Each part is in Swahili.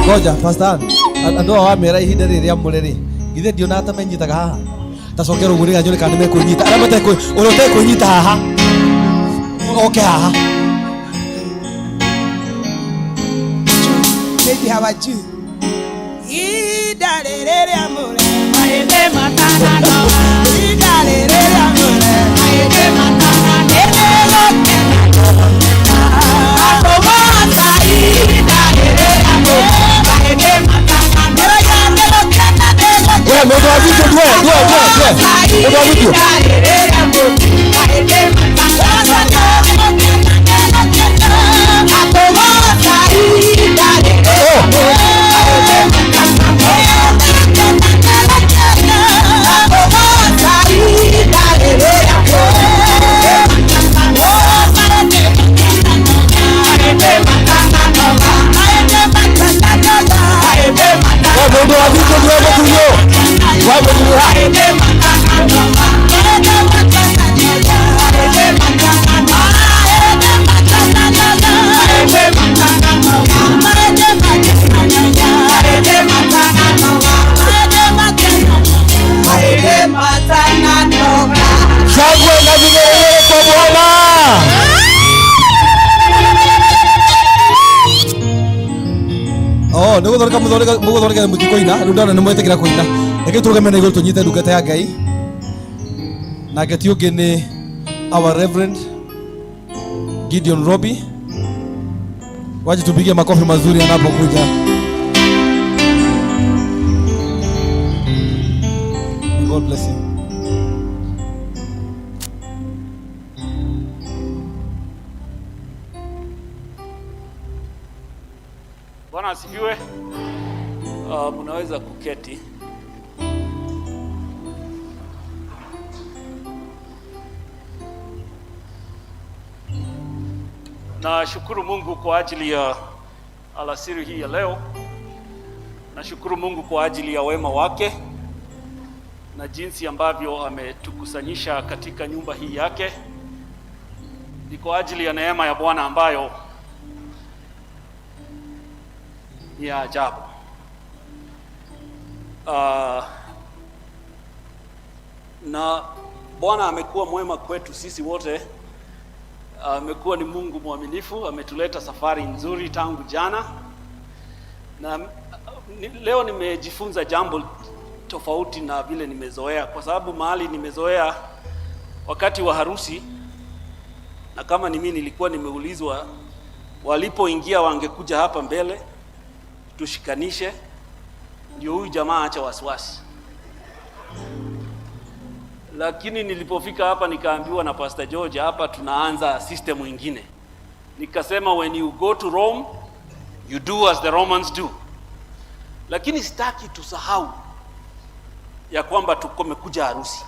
Ngoja pastor. Andũ wa mera ihinda rĩrĩa mũreri. Githe ndiona ta menyitaga haha. Tacokera ũgũrĩga njũrĩ kana mekunyita. Arĩa matekũ ũrote kunyita haha. Okay haha. Baby how are you? Idarere amore. Maende matana no. Idarere amore. Maende matana nene loke. Atomata idarere amore. Maende matana nene loke na nene. Wewe ndio video wewe. Ndio video. Idarere amore. Maende matana nene loke. Atomata idarere amore. Mugothoreka mutikoina ndana nimwetekira kuina eke turugamena iguru tunyite ndungata ya Ngai na geti ungi ni our Reverend Gideon Robbie. Waje tupigie makofi mazuri anapokuja. God bless you. Bwana asifiwe. Mnaweza kuketi. Nashukuru Mungu kwa ajili ya alasiri hii ya leo. Nashukuru Mungu kwa ajili ya wema wake na jinsi ambavyo ametukusanyisha katika nyumba hii yake. Ni kwa ajili ya neema ya Bwana ambayo ni ya ajabu. Na Bwana amekuwa mwema kwetu sisi wote. Amekuwa ni Mungu mwaminifu, ametuleta safari nzuri tangu jana. Na leo nimejifunza jambo tofauti na vile nimezoea, kwa sababu mahali nimezoea wakati wa harusi, na kama ni mimi nilikuwa nimeulizwa walipoingia wangekuja hapa mbele tushikanishe ndio huyu jamaa acha wasiwasi. Lakini nilipofika hapa nikaambiwa na Pastor George hapa tunaanza system nyingine. Nikasema when you go to Rome you do as the Romans do. Lakini sitaki tusahau ya kwamba tukomekuja harusi.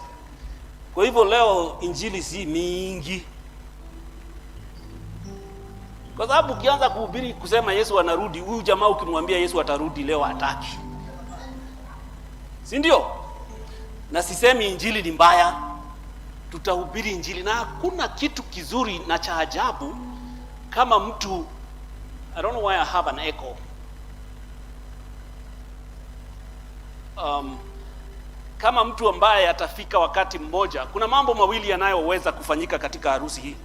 Kwa hivyo leo injili si mingi. Kwa sababu ukianza kuhubiri kusema Yesu anarudi, huyu jamaa ukimwambia Yesu atarudi leo hataki. Si ndio? Na sisemi injili ni mbaya. Tutahubiri injili, na hakuna kitu kizuri na cha ajabu kama mtu, I don't know why I have an echo. Kama mtu ambaye atafika wakati mmoja, kuna mambo mawili yanayoweza kufanyika katika harusi hii.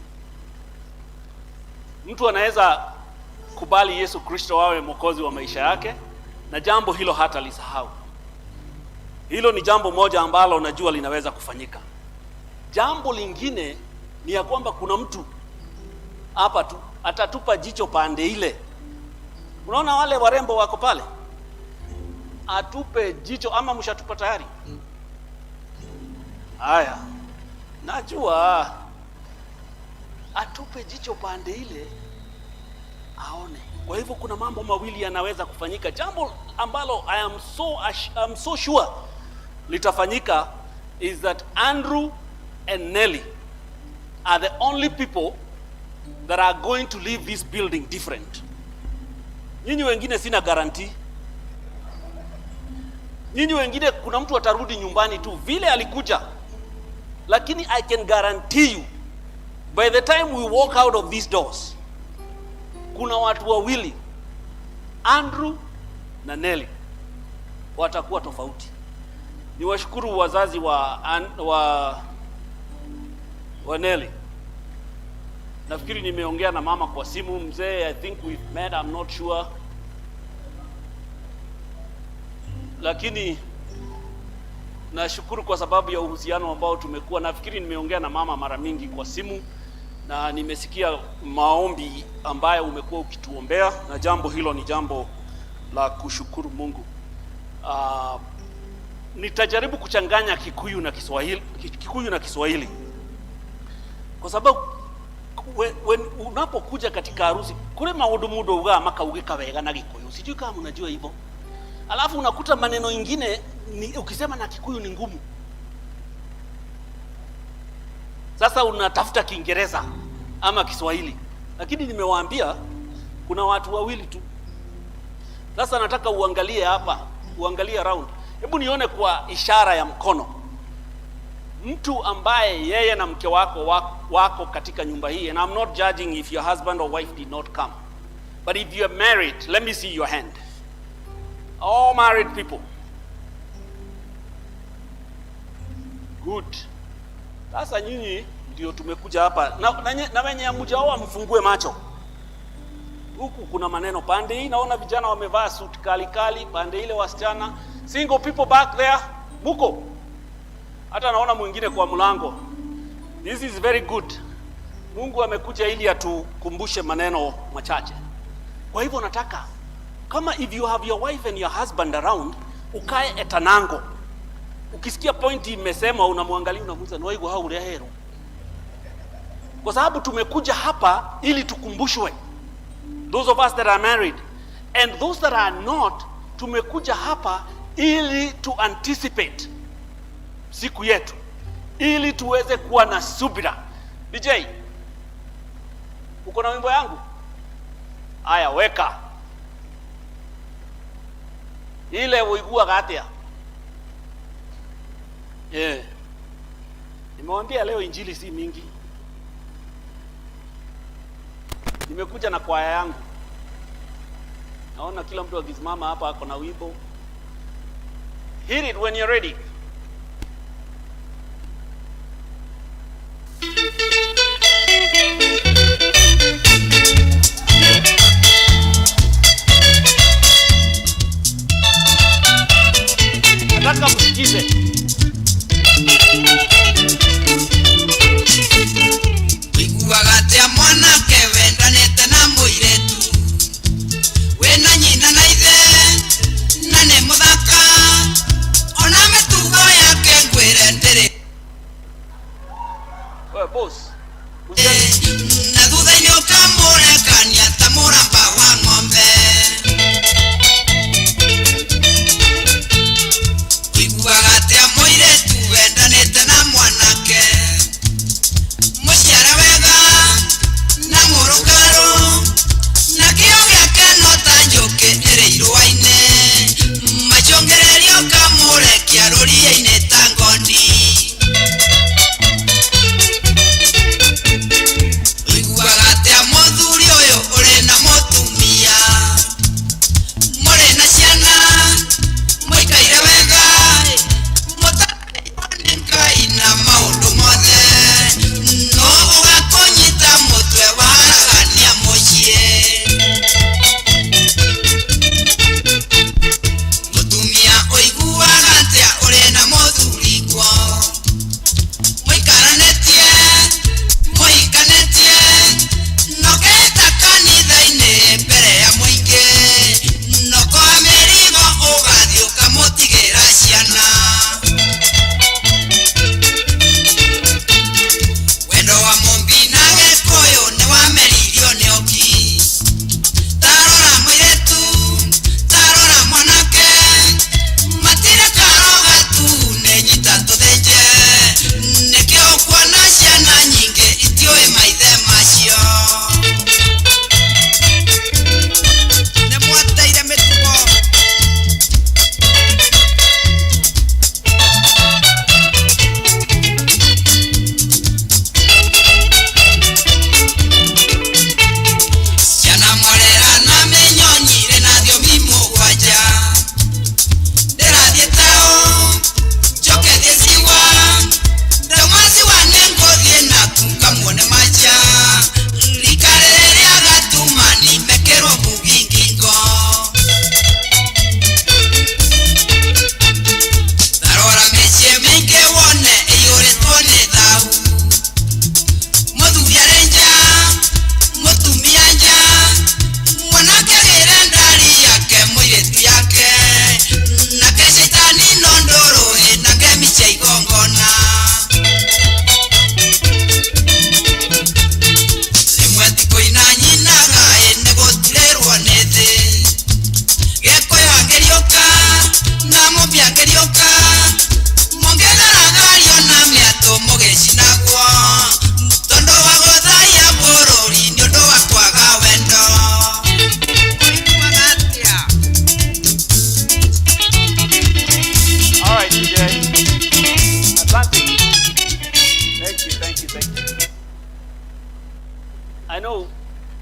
Mtu anaweza kubali Yesu Kristo awe mwokozi wa maisha yake, na jambo hilo hata lisahau. Hilo ni jambo moja ambalo najua linaweza kufanyika. Jambo lingine ni ya kwamba kuna mtu hapa tu atatupa jicho pande ile. Unaona wale warembo wako pale? Atupe jicho, ama mshatupa tayari? Haya. Najua atupe jicho pande ile aone. Kwa hivyo kuna mambo mawili yanaweza kufanyika. Jambo ambalo I am so sure litafanyika is that Andrew and Nelly are the only people that are going to leave this building different. Nyinyi wengine sina guarantee. Nyinyi wengine kuna mtu atarudi nyumbani tu vile alikuja. Lakini I can guarantee you, by the time we walk out of these doors, kuna watu wawili, Andrew na Nelly watakuwa tofauti. Niwashukuru wazazi wa Nelly. Nafikiri nimeongea na mama kwa simu. Mzee, I think we've met, I'm not sure. Lakini nashukuru kwa sababu ya uhusiano ambao tumekuwa. Nafikiri nimeongea na mama mara mingi kwa simu na nimesikia maombi ambayo umekuwa ukituombea, na jambo hilo ni jambo la kushukuru Mungu. Nitajaribu kuchanganya Kikuyu na Kiswahili kwa sababu unapokuja katika harusi kule maundu mudo uga maka ugeka wega na Gikuyu, sijui kama unajua hivyo. Alafu unakuta maneno ingine ukisema na Kikuyu ni ngumu. Sasa unatafuta Kiingereza ama Kiswahili. Lakini nimewaambia kuna watu wawili tu. Sasa nataka uangalie hapa, uangalie around. Hebu nione kwa ishara ya mkono mtu ambaye yeye na mke wako katika nyumba hii. And I'm not judging if your husband or wife did not come, but if you are married, let me see your hand. All married people. Good. Sasa nyinyi ndio tumekuja hapa na wenye hamjaoa mfungue macho. Huku kuna maneno pande hii, naona vijana wamevaa suit kali pande ile, wasichana. Single people back there, muko. Hata naona mwingine kwa mlango. This is very good. Mungu amekuja ili atukumbushe maneno machache. Kwa hivyo nataka kama if you have your wife and your husband around, ukae etanango. Ukisikia point imesema unamwangalia, unamuuliza ni waigo hau hero. Kwa sababu tumekuja hapa ili tukumbushwe. Those of us that are married and those that are not, tumekuja hapa ili to anticipate siku yetu, ili tuweze kuwa na subira. DJ, uko na wimbo yangu? Aya, weka ile uigua gatia. Nimewambia leo injili si mingi. Nimekuja na kwaya yangu. Naona kila mtu akisimama hapa ako na wimbo. Hear it when you're ready. Nataka msikize. Wiguagatia mwanake wendanite na muiretu, wena nyina na ithe na nĩ mũthaka, ona mĩtugo yake ngwĩre ndĩrĩ. Wewe boss, na thutha-inĩ ũkamũrekania ta mũramba wa ng'ombe. Wiguagatia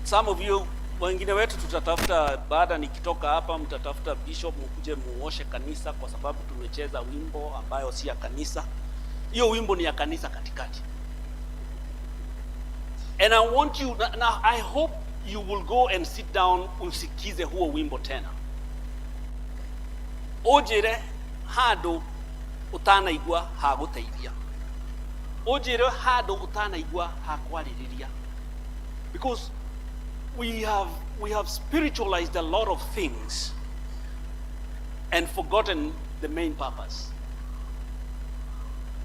some of you wengine wetu tutatafuta, baada nikitoka hapa mtatafuta bishop mkuje muoshe kanisa, kwa sababu tumecheza wimbo ambayo si ya kanisa. Hiyo wimbo ni ya kanisa katikati. And I want you, now I hope you will go and sit down usikize huo wimbo tena. Ojere hado utanaigua haguteithia. Ojere hado utanaigua hakwariria. Because we have spiritualized a lot of things and forgotten the main purpose.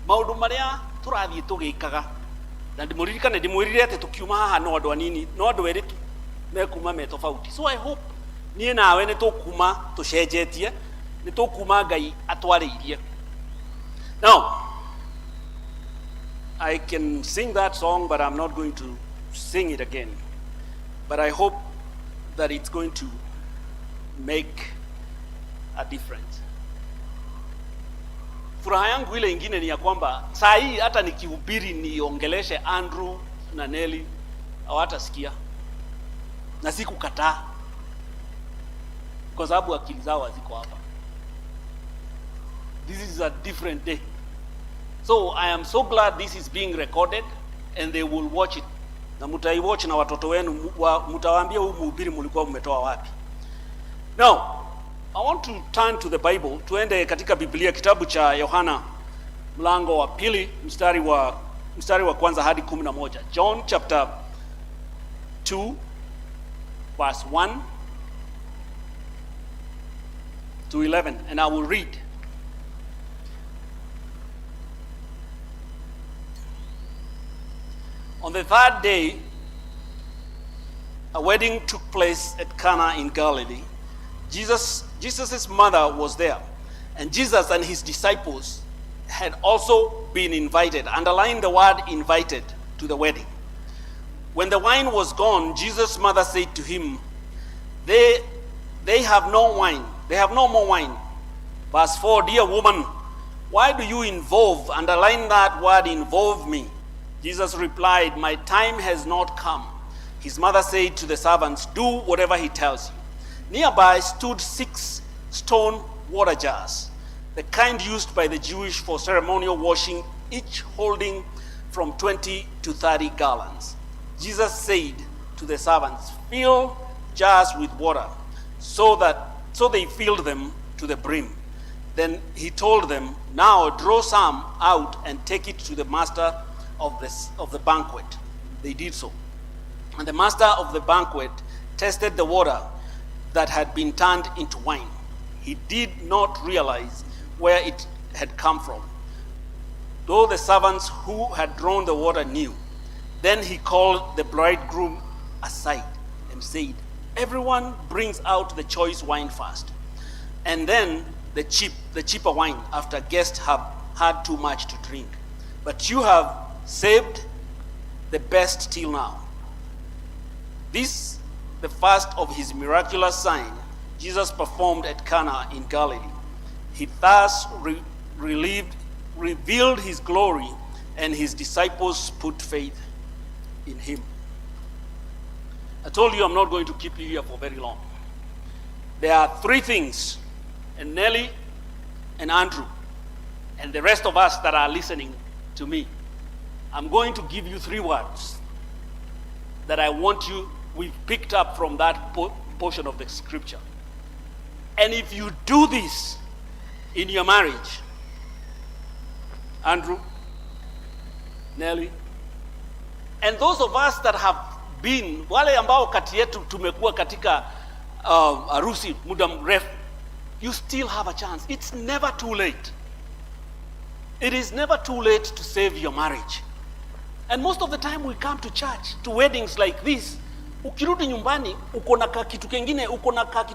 Maundu maria turathie tugikaga na ndimwirire ati tukiuma haha no andu anini no andu eri tu mekuma me tofauti. So I hope nie nawe ni tukuma tucenjetie, ni tukuma Ngai atwariirie. Now I can sing that song, but I'm not going to sing it again. But I hope that it's going to make a difference. Furaha yangu ile ingine ni ya kwamba saa hii hata nikihubiri niongeleshe Andrew na Nelly hawatasikia. Na sikukataa, kwa sababu akili zao ziko hapa. This is a different day. So I am so glad this is being recorded and they will watch it. Na mutaiwatch na watoto wenu, mutawaambia huu mhubiri mlikuwa mmetoa wapi. Now, I want to turn to the Bible. Tuende katika Biblia, kitabu cha Yohana mlango wa pili mstari wa kwanza hadi 11. John chapter 2 verse 1 to 11, and I will read. On the third day, a wedding took place at Cana in Galilee. Jesus' mother was there, and Jesus and his disciples had also been invited. Underline the word invited to the wedding. When the wine was gone, Jesus' mother said to him, They have no wine. They have no more wine. Verse 4, dear woman, why do you underline that word, involve me? Jesus replied, my time has not come. His mother said to the servants, do whatever he tells you. Nearby stood 6 stone water jars, the kind used by the Jewish for ceremonial washing, each holding from 20 to 30 gallons. Jesus said to the servants, fill jars with water, so they filled them to the brim. Then he told them, now draw some out and take it to the master of the banquet. They did so. And the master of the banquet tasted the water that had been turned into wine. He did not realize where it had come from, though the servants who had drawn the water knew. Then he called the bridegroom aside and said, everyone brings out the choice wine first, and then the cheaper wine after guests have had too much to drink. But you have saved the best till now. This, the first of his miraculous signs, Jesus performed at Cana in Galilee. He thus revealed his glory, and his disciples put faith in him. I told you I'm not going to keep you here for very long. There are 3 things, and Nelly and Andrew and the rest of us that are listening to me, I'm going to give you 3 words that I want you, we've picked up from that portion of the scripture. And if you do this in your marriage, Andrew, Nelly, and those of us that have been, wale ambao kati yetu tumekuwa katika harusi muda mrefu, you still have a chance. It's never too late. It is never too late to save your marriage. And most of the time we come to church, to weddings like this, ukirudi nyumbani uko na kitu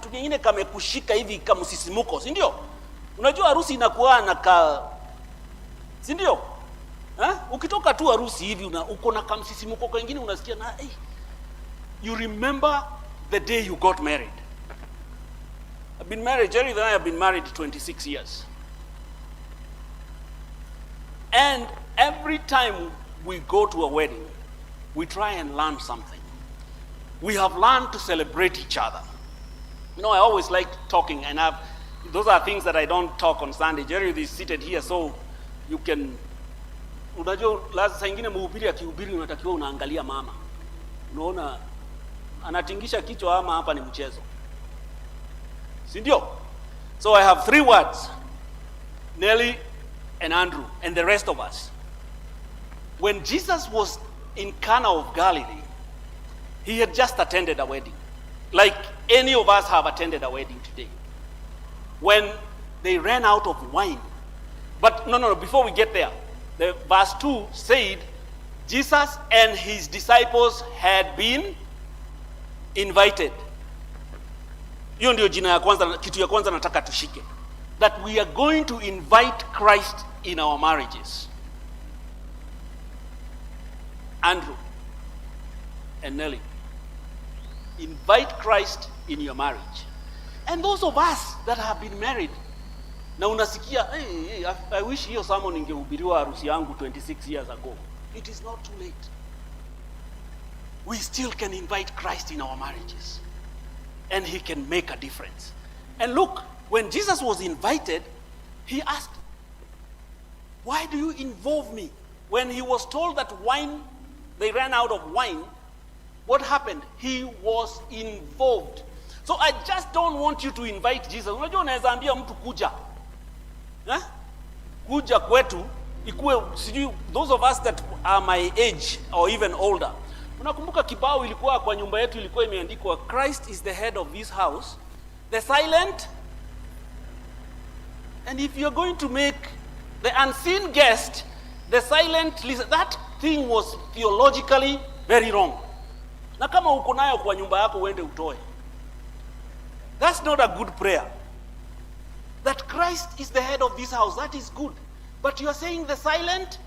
kingine kamekushika hivi kamsisimuko, si ndio? Unajua harusi inakuwa na si ndio? Ukitoka tu harusi hivi uko na kamsisimuko kingine unasikia na you remember the day you got married. I've been married, Jerry and I have been married 26 years. And every time we go to a wedding, we try and learn something. we have learned to celebrate each other. You know, I always like talking, and those are things that I don't talk on Sunday. Jerry is seated here, so you can. Unajua lazima saa ingine mhubiri akihubiri unatakiwa unaangalia mama. Unaona anatingisha kichwa ama hapa ni mchezo. Si ndio? So I have 3 words. Nelly and Andrew and the rest of us. When Jesus was in Cana of Galilee, he had just attended a wedding. Like any of us have attended a wedding today. When they ran out of wine. But no, before we get there, the verse 2 said, Jesus and his disciples had been invited. Hiyo ndio jina ya kwanza, kitu ya kwanza nataka tushike. That we are going to invite Christ in our marriages. Andrew and Nelly, invite Christ in your marriage. And those of us that have been married, na unasikia, hey, I wish hiyo sermon ingehubiriwa harusi yangu 26 years ago. It is not too late. We still can invite Christ in our marriages. And he can make a difference. And look, when Jesus was invited, he asked, why do you involve me? When he was told that they ran out of wine, what happened? He was involved. So I just don't want you to invite Jesus. Unajua unaweza ambia mtu kuja. Kuja kwetu, ikuwe, sijui, those of us that are my age or even older. Unakumbuka kibao ilikuwa kwa nyumba yetu ilikuwa imeandikwa, Christ is the head of this house, the silent. And if you're going to make the unseen guest the silent listen, that thing was theologically very wrong. Na kama uko nayo kwa nyumba yako uende utoe. That's not a good prayer. That Christ is the head of this house, that is good. But you are saying the silent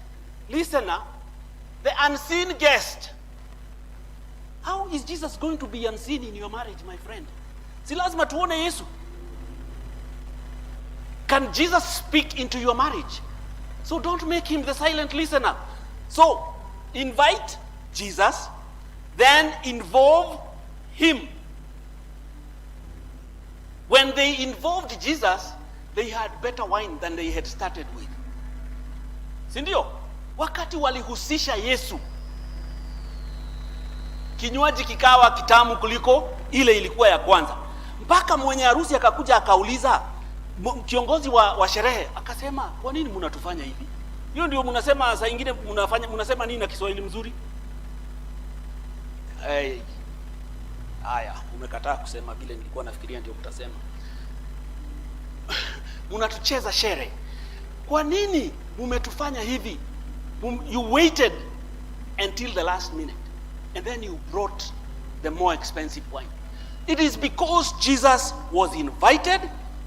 listener, the unseen guest. How is Jesus going to be unseen in your marriage, my friend? Si lazima tuone Yesu. Can Jesus speak into your marriage? So don't make him the silent listener. So invite Jesus, then involve him. When they involved Jesus, they had better wine than they had started with. Sindio? Wakati walihusisha Yesu, kinywaji kikawa kitamu kuliko ile ilikuwa ya kwanza. Mpaka mwenye harusi akakuja akauliza kiongozi wa sherehe, akasema, kwa nini mnatufanya hivi? Hiyo ndio mnasema saa nyingine mnasema nini na Kiswahili mzuri? Haya, umekataa kusema vile nilikuwa nafikiria ndio mtasema. Mnatucheza shere. Kwa nini mmetufanya hivi? You waited until the last minute and then you brought the more expensive wine. It is because Jesus was invited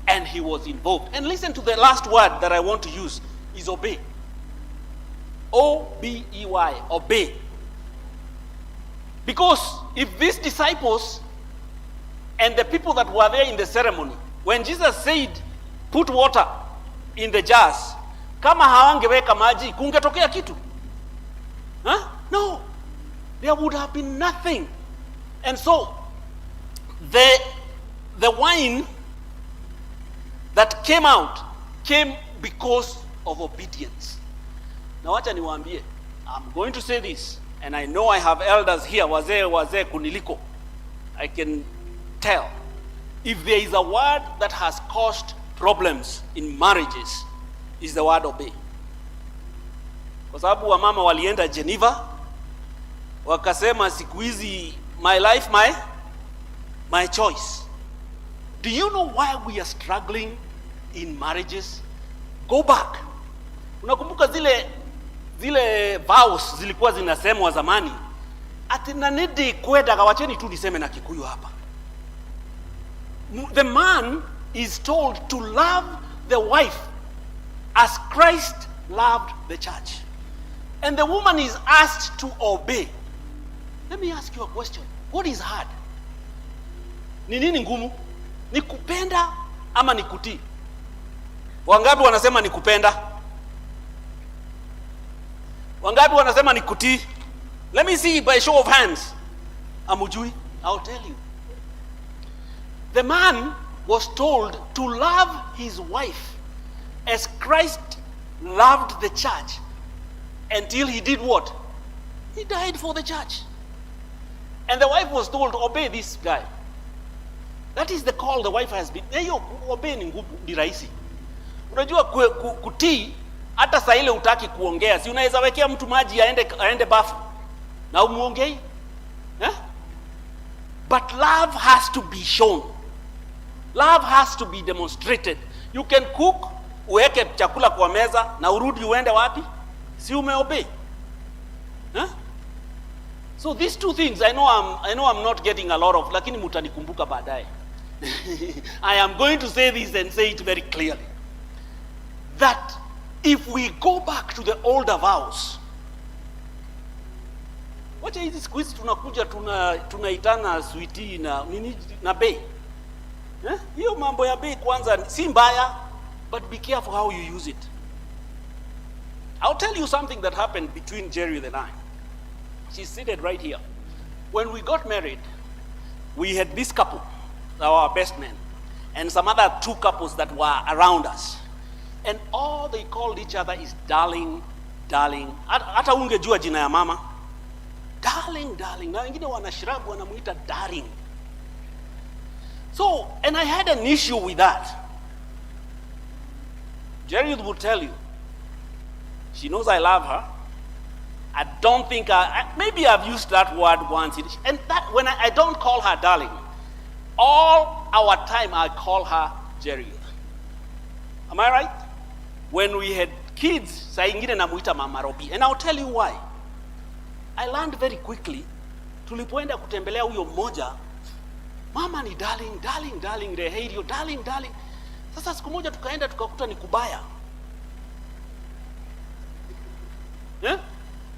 and he was involved. And listen to the last word that I want to use is obey. O-B-E-Y, obey. Because if these disciples and the people that were there in the ceremony, when Jesus said, put water in the jars, kama hawangeweka maji, kungetokea kitu? No. There would have been nothing. And so, the wine that came out came because of obedience. Now wacha niwaambie, I'm going to say this, and I know I have elders here, wazee kuniliko. I can tell. If there is a word that has caused problems in marriages, is the word obey. Kwa sababu wamama walienda Geneva, wakasema siku hizi my life, my choice. Do you know why we are struggling in marriages? Go back. Unakumbuka zile vows zilikuwa zinasemwa zamani? Ati nanidi kweda, kawacheni tu niseme na Kikuyu hapa. The man is told to love the wife as Christ loved the church. And the woman is asked to obey. Let me ask you a question. What is hard? Ni nini ngumu? Ni kupenda ama ni kutii? Wangapi wanasema ni kupenda? Wangapi wanasema ni kutii? Let me see by show of hands. Amujui? I'll tell you. The man was told to love his wife as Christ loved the church until he did what? He died for the church. And the wife was told, obey this guy. That is the call the wife has been. Hiyo obey ni ngumu, ni rahisi. Unajua kutii hata saa ile utaki kuongea. Si unaweza wekea mtu maji aende bafu na umuongei? But love has to be shown. Love has to be demonstrated. You can cook, uweke chakula kwa meza na urudi uende wapi? Si umeobey? So these two things, I know I'm not getting a lot of, lakini mutanikumbuka baadaye. I am going to say this and say it very clearly. That if we go back to the older vows, wacha hizi siku hizi tunakuja tunaitana sweetie na bei. Hiyo mambo ya bei kwanza si mbaya, but be careful how you use it. I'll tell you something that happened between Jerry and I. She's seated right here. When we got married, we had this couple, our best men, and some other two couples that were around us. And all they called each other is darling, darling. Hata ungejua jina ya mama. Darling, darling. Na wengine wanashirabu wanamuita darling. So, and I had an issue with that. Jerry would tell you, she knows I love her. I don't think maybe I've used that word once, and that when I don't call her darling, all our time I call her Jerry. Am I right? When we had kids, saa ingine namuita Mama Robi, and I'll tell you why. I learned very quickly. Tulipoenda kutembelea huyo mmoja, mama ni darling, darling, darling, Reherio, darling, darling. Sasa siku moja tukaenda tukakuta ni kubaya.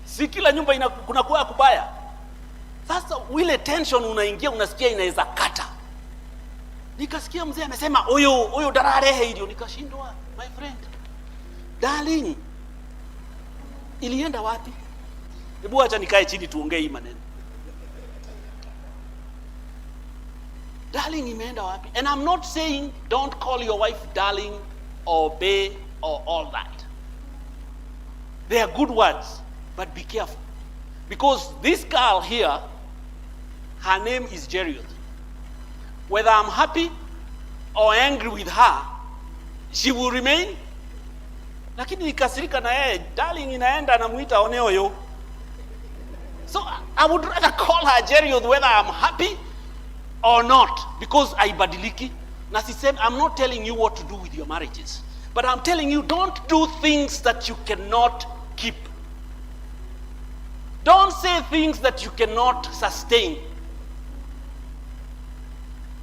Si kila nyumba kunakuwa kubaya. Sasa ile tension unaingia unasikia inaweza kata. Nikasikia mzee amesema oyo darare hiyo, nikashindwa, my friend. Darling, ilienda wapi? Hebu acha nikae chini tuongee hii maneno. Darling imeenda wapi? And I'm not saying don't call your wife darling or bae or all that. They are good words, but be careful. Because this girl here, her name is Jerry. Whether I'm happy or angry with her, she will remain. Lakini nikasirika na yeye, darling inaenda namuita oneoyo. So I would rather call her Jerry whether I'm happy or not, because I badiliki. Na sisemi, I'm not telling you what to do with your marriages, but I'm telling you don't do things that you cannot keep. Don't say things that you cannot sustain.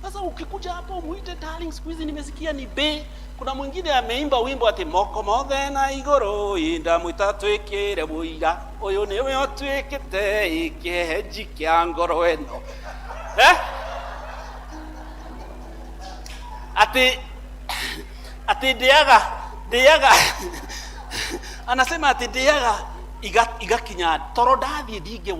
Sasa ukikuja hapo muite darling, siku hizi nimesikia ni be. Kuna mwingine ameimba wimbo ati moko mothe na igoro inda mutatwekere buira oyo niwe otwekete ikeheji kya ngoro eno. Ati deaga anasema ati deaga igakinya toro ndathie ndinge